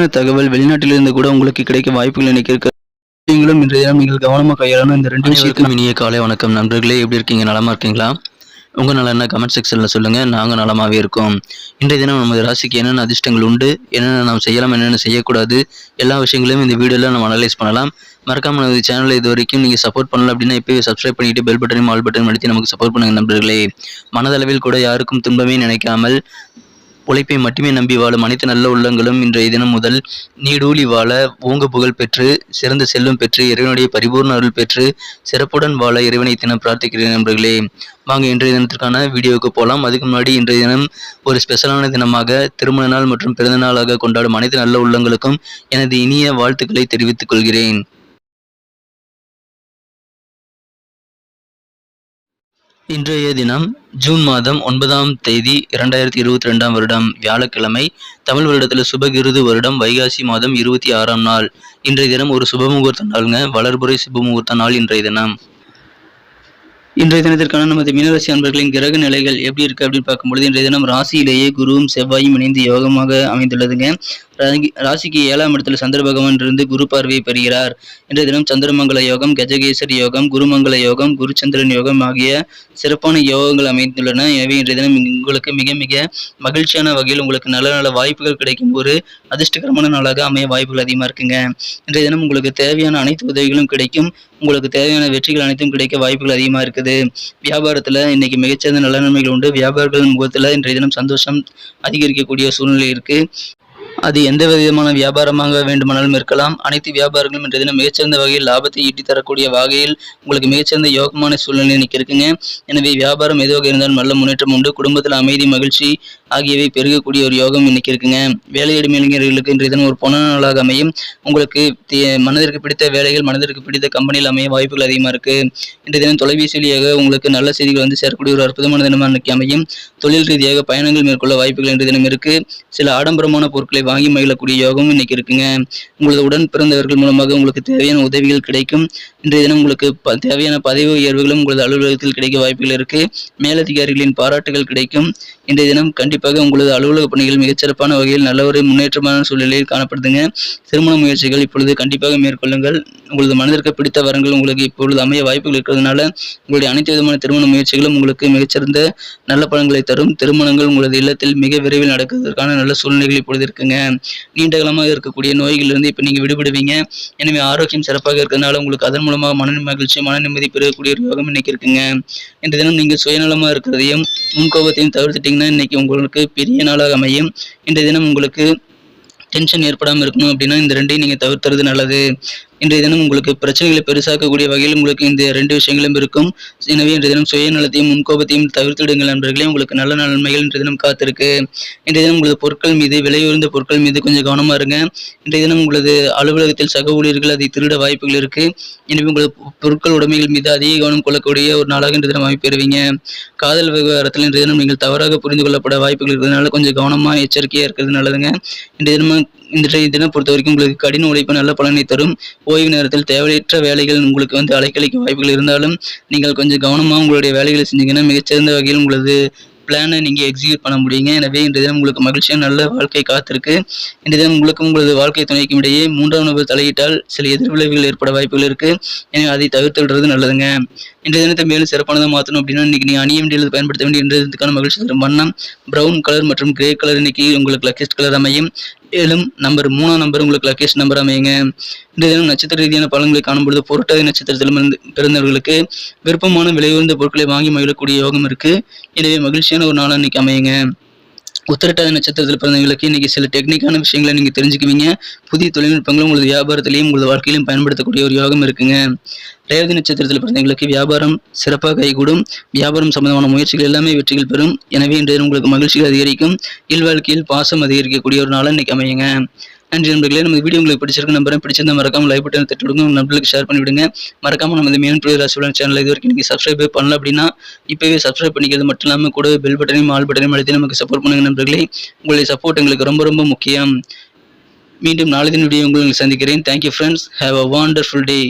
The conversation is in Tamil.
முக்கியமான தகவல் வெளிநாட்டிலிருந்து கூட உங்களுக்கு கிடைக்க வாய்ப்புகள் இன்னைக்கு இருக்கு. நீங்களும் இன்றைய தினம் நீங்கள் கவனமாக கையாளணும். இந்த 2 விஷயத்துக்கும் இனிய காலை வணக்கம் நண்பர்களே. எப்படி இருக்கீங்க? நலமா இருக்கீங்களா? உங்க நலன கமெண்ட் செக்ஷன்ல சொல்லுங்க. நாங்க நலமாவே இருக்கோம். இன்றைய தினம் நமது ராசிக்கு என்னென்ன அதிர்ஷ்டங்கள் உண்டு, என்னென்ன நாம் செய்யலாம், என்னென்ன செய்யக்கூடாது, எல்லா விஷயங்களையும் இந்த வீடியோல நம்ம அனலைஸ் பண்ணலாம். மறக்காம நமது சேனலை இது வரைக்கும் நீங்க சப்போர்ட் பண்ணல அப்படின்னா இப்பவே சப்ஸ்கிரைப் பண்ணிட்டு பெல் பட்டனையும் ஆல் பட்டனையும் அழுத்தி நமக்கு சப்போர்ட் பண்ணுங்க நண்பர்களே. மனதளவில் கூட யாருக்கும் துன்பமே நினைக்காமல் உழைப்பை மட்டுமே நம்பி வாழும் அனைத்து நல்ல உள்ளங்களும் இன்றைய தினம் முதல் நீடூழி வாழ, ஓங்க புகழ் பெற்று, சிறந்த செல்வம் பெற்று, இறைவனுடைய பரிபூர்ண அருள் பெற்று, சிறப்புடன் வாழ இறைவனை தினம் பிரார்த்திக்கிறேன் நண்பர்களே. வாங்க இன்றைய தினத்திற்கான வீடியோவுக்கு போகலாம். அதுக்கு முன்னாடி இன்றைய தினம் ஒரு ஸ்பெஷலான தினமாக திருமண நாள் மற்றும் பிறந்த நாளாக கொண்டாடும் அனைத்து நல்ல உள்ளங்களுக்கும் எனது இனிய வாழ்த்துக்களை தெரிவித்துக் கொள்கிறேன். இன்றைய தினம் ஜூன் மாதம் 9ஆம் தேதி 2022ஆம் வருடம் வியாழக்கிழமை. தமிழ் வருடத்தில் சுபகிருது வருடம் வைகாசி மாதம் 26ஆம் நாள். இன்றைய தினம் ஒரு சுபமுகூர்த்த நாளுங்க. வளர்புரை சுபமுகூர்த்த நாள் இன்றைய தினம். இன்றைய தினத்திற்கான நமது மீனராசி அன்பர்களின் கிரக நிலைகள் எப்படி இருக்கு அப்படின்னு பார்க்கும்பொழுது இன்றைய தினம் ராசியிலேயே குருவும் செவ்வாயும் இணைந்து யோகமாக அமைந்துள்ளதுங்க. ராசிக்கு 7ஆம் இடத்துல சந்திர பகவான் இருந்து குரு பார்வையை பெறுகிறார். இன்றைய தினம் சந்திரமங்கல யோகம், கஜகேசரி யோகம், குருமங்கல யோகம், குருச்சந்திரன் யோகம் ஆகிய சிறப்பான யோகங்கள் அமைந்துள்ளன. எனவே இன்றைய தினம் உங்களுக்கு மிக மிக மகிழ்ச்சியான வகையில் உங்களுக்கு நல்ல நல்ல வாய்ப்புகள் கிடைக்கும் ஒரு அதிர்ஷ்டகரமான நாளாக அமைய வாய்ப்புகள் அதிகமாக இருக்குங்க. இன்றைய தினம் உங்களுக்கு தேவையான அனைத்து உதவிகளும் கிடைக்கும். உங்களுக்கு தேவையான வெற்றிகள் அனைத்தும் கிடைக்க வாய்ப்புகள் அதிகமாக இருக்குது. வியாபாரத்தில் இன்னைக்கு மிகச்சிறந்த நல்ல நன்மைகள் உண்டு. வியாபாரிகள் முகத்தில் இன்றைய தினம் சந்தோஷம் அதிகரிக்கக்கூடிய சூழ்நிலை இருக்கு. அது எந்த விதமான வியாபாரமாக வேண்டுமானாலும் இருக்கலாம். அனைத்து வியாபாரங்களும் இன்றைய தினம் மிகச்சிறந்த வகையில் லாபத்தை ஈட்டி தரக்கூடிய வகையில் உங்களுக்கு மிகச்சிறந்த யோகமான சூழ்நிலை இன்னைக்கு இருக்குங்க. எனவே வியாபாரம் எதுவாக இருந்தாலும் நல்ல முன்னேற்றம் உண்டு. குடும்பத்தில் அமைதி, மகிழ்ச்சி ஆகியவை பெருகக்கூடிய ஒரு யோகம் இன்னைக்கு இருக்குங்க. வேலையிடும் இளைஞர்களுக்கு இன்றைய தினம் ஒரு பொன்னான நாளாக அமையும். உங்களுக்கு மனதிற்கு பிடித்த வேலைகள், மனதிற்கு பிடித்த கம்பெனியில் அமைய வாய்ப்புகள் அதிகமாக இருக்கு. இன்றைய தினம் தொலைபேசி வழியாக உங்களுக்கு நல்ல செய்திகள் வந்து சேரக்கூடிய ஒரு அற்புதமான தினமாக இன்னைக்கு அமையும். தொழில் ரீதியாக பயணங்கள் மேற்கொள்ள வாய்ப்புகள் இன்றைய தினம் இருக்கு. சில ஆடம்பரமான பொருட்களை வாங்கி மகிழக்கூடிய யோகம் இன்னைக்கு இருக்குங்க. உங்களது உடன் பிறந்தவர்கள் மூலமாக உங்களுக்கு தேவையான உதவிகள் கிடைக்கும். இன்றைய தினம் உங்களுக்கு தேவையான பதவி உயர்வுகளும் உங்களது அலுவலகத்தில் கிடைக்க வாய்ப்புகள் இருக்கு. மேலதிகாரிகளின் பாராட்டுகள் கிடைக்கும். இன்றைய தினம் கண்டிப்பாக உங்களது அலுவலக பணிகள் மிகச்சிறப்பான வகையில் நல்ல ஒரு முன்னேற்றமான சூழ்நிலையில் காணப்படுதுங்க. திருமண முயற்சிகள் இப்பொழுது கண்டிப்பாக மேற்கொள்ளுங்கள். உங்களது மனதிற்கு பிடித்த வரங்கள் உங்களுக்கு இப்பொழுது அமைய வாய்ப்புகள் இருக்கிறதுனால உங்களுடைய அனைத்து விதமான திருமண முயற்சிகளும் உங்களுக்கு மிகச்சிறந்த நல்ல பலன்களை தரும். திருமணங்கள் உங்களது இல்லத்தில் மிக விரைவில் நடக்குவதற்கான நல்ல சூழ்நிலைகள் இப்பொழுது இருக்குங்க. நீண்ட காலமாக இருக்கக்கூடிய நோய்களிலிருந்து இப்போ நீங்கள் விடுபடுவீங்க. எனவே ஆரோக்கியம் சிறப்பாக இருக்கிறதுனால உங்களுக்கு அதன் மூலமாக மன மகிழ்ச்சி, மன நிம்மதி பெறக்கூடிய ஒரு யோகம் இன்னைக்கு இருக்குங்க. இன்றைய தினம் நீங்கள் சுயநலமாக இருக்கிறதையும் முன்கோபத்தையும் தவிர்த்துட்டீங்கன்னா இன்னைக்கு உங்களுக்கு பெரிய நாளாக அமையும். இன்றைய தினம் உங்களுக்கு டென்ஷன் ஏற்படாமல் இருக்கணும் அப்படின்னா இந்த ரெண்டையும் நீங்கள் தவிர்த்துறது நல்லது. இன்றைய தினம் உங்களுக்கு பிரச்சனைகளை பெருசாக்கக்கூடிய வகையில் உங்களுக்கு இந்த 2 விஷயங்களும் இருக்கும். எனவே இன்றைய தினம் சுயநலத்தையும் முன்கோபத்தையும் தவிர்த்துடுங்கள் நண்பர்களே. உங்களுக்கு நல்ல நன்மைகள் இன்றைய தினம் காத்திருக்கு. இன்றைய தினம் உங்களது பொருட்கள் மீது, விலையுயர்ந்த பொருட்கள் மீது கொஞ்சம் கவனமாக இருங்க. இன்றைய தினம் உங்களது அலுவலகத்தில் சக ஊழியர்கள் அதை திருட வாய்ப்புகள் இருக்கு. எனவே உங்களது பொருட்கள் உடைமைகள் மீது அதிக கவனம் கொள்ளக்கூடிய ஒரு நாளாக இன்றைய தினம் அமைப்பெறுவீங்க. காதல் விவகாரத்தில் இன்றைய தினம் நீங்கள் தவறாக புரிந்து கொள்ளப்பட வாய்ப்புகள் இருக்கிறதுனால கொஞ்சம் கவனமாக எச்சரிக்கையாக இருக்கிறது நல்லதுங்க. இன்றைய தினம் பொறுத்த வரைக்கும் உங்களுக்கு கடின உழைப்பு நல்ல பலனை தரும். ஓய்வு நேரத்தில் தேவையற்ற வேலைகள் உங்களுக்கு வந்து அலைக்கழிக்க வாய்ப்புகள் இருந்தாலும் நீங்கள் கொஞ்சம் கவனமாக உங்களுடைய வேலைகளை செஞ்சீங்கன்னா மிகச்சிறந்த வகையில் உங்களது பிளானை நீங்கள் எக்ஸிக்யூட் பண்ண முடியுங்க. எனவே இன்றைய தினம் உங்களுக்கு மகிழ்ச்சியான நல்ல வாழ்க்கை காத்திருக்கு. இன்றைய தினம் உங்களுக்கும் உங்களது வாழ்க்கை துணைக்கும் இடையே 3ஆம் நபர் தலையிட்டால் சில எதிர்விளைவுகள் ஏற்பட வாய்ப்புகள் இருக்கு. எனவே அதை தவிர்த்து விடுறது நல்லதுங்க. இன்றைய தினத்தை மேலும் சிறப்பானதாக மாற்றணும் அப்படின்னா இன்னைக்கு நீ அணிய வேண்டியது பயன்படுத்த வேண்டிய இன்றைய தினத்துக்கான மகிழ்ச்சி தரும் வண்ணம் பிரவுன் கலர் மற்றும் கிரே கலர் இன்னைக்கு உங்களுக்கு லக்கேஸ்ட் கலர் அமையும். மேலும் 3ஆம் நம்பர் உங்களுக்கு லக்கேஸ்ட் நம்பர் அமையுங்க. இன்றைய தினம் நட்சத்திர ரீதியான பலன்களை காணும்பொழுது புரட்டாதி நட்சத்திரத்தில் பிறந்தவர்களுக்கு விருப்பமான விலையுயர்ந்த பொருட்களை வாங்கி மகிழக்கூடிய யோகம் இருக்கு. எனவே மகிழ்ச்சியான ஒரு நாளாக இன்னைக்கு அமையுங்க. உத்திரட்டாதி நட்சத்திரத்தில் பிறந்தவங்களுக்கு இன்னைக்கு சில டெக்னிக்கான விஷயங்களை நீங்கள் தெரிஞ்சுக்குவீங்க. புதிய தொழில்நுட்பங்களும் உங்களது வியாபாரத்திலையும் உங்களது வாழ்க்கையிலும் பயன்படுத்தக்கூடிய ஒரு யோகம் இருக்குங்க. ரேவதி நட்சத்திரத்தில் பிறந்தவங்களுக்கு வியாபாரம் சிறப்பாக கைகூடும். வியாபாரம் சம்பந்தமான முயற்சிகள் எல்லாமே வெற்றிகள் பெறும். எனவே இன்றைய உங்களுக்கு மகிழ்ச்சிகள் அதிகரிக்கும். இல்வாழ்க்கையில் பாசம் அதிகரிக்கக்கூடிய ஒரு நாளாக இன்னைக்கு அமையுங்க. நன்றி நண்பர்களே. நம்ம வீடியோ உங்களுக்கு பிடிச்சிருக்கு நம்புறேன். பிடிச்சிருந்தா மறக்காம லைக் பட்டன் தட்டி விடுங்க. நண்பர்களுக்கு ஷேர் பண்ணி விடுங்க. மறக்காம நம்ம இந்த மீன் ராசி சேனல் இது வரைக்கும் நீங்க சப்ஸ்கிரைப் பண்ணல அப்படின்னா இப்பவே சப்ஸ்கிரைப் பண்ணிக்கிறது மட்டும் இல்லாமல் கூட பெல் பட்டனையும் ஆல் பட்டனையும் அழுத்தி நமக்கு சப்போர்ட் பண்ணுங்க நண்பர்களே. உங்களுடைய சப்போர்ட் எங்களுக்கு ரொம்ப ரொம்ப முக்கியம். மீண்டும் நாளை தின வீடியோ உங்களுக்கு சந்திக்கிறேன். Thank you friends. Have a wonderful day.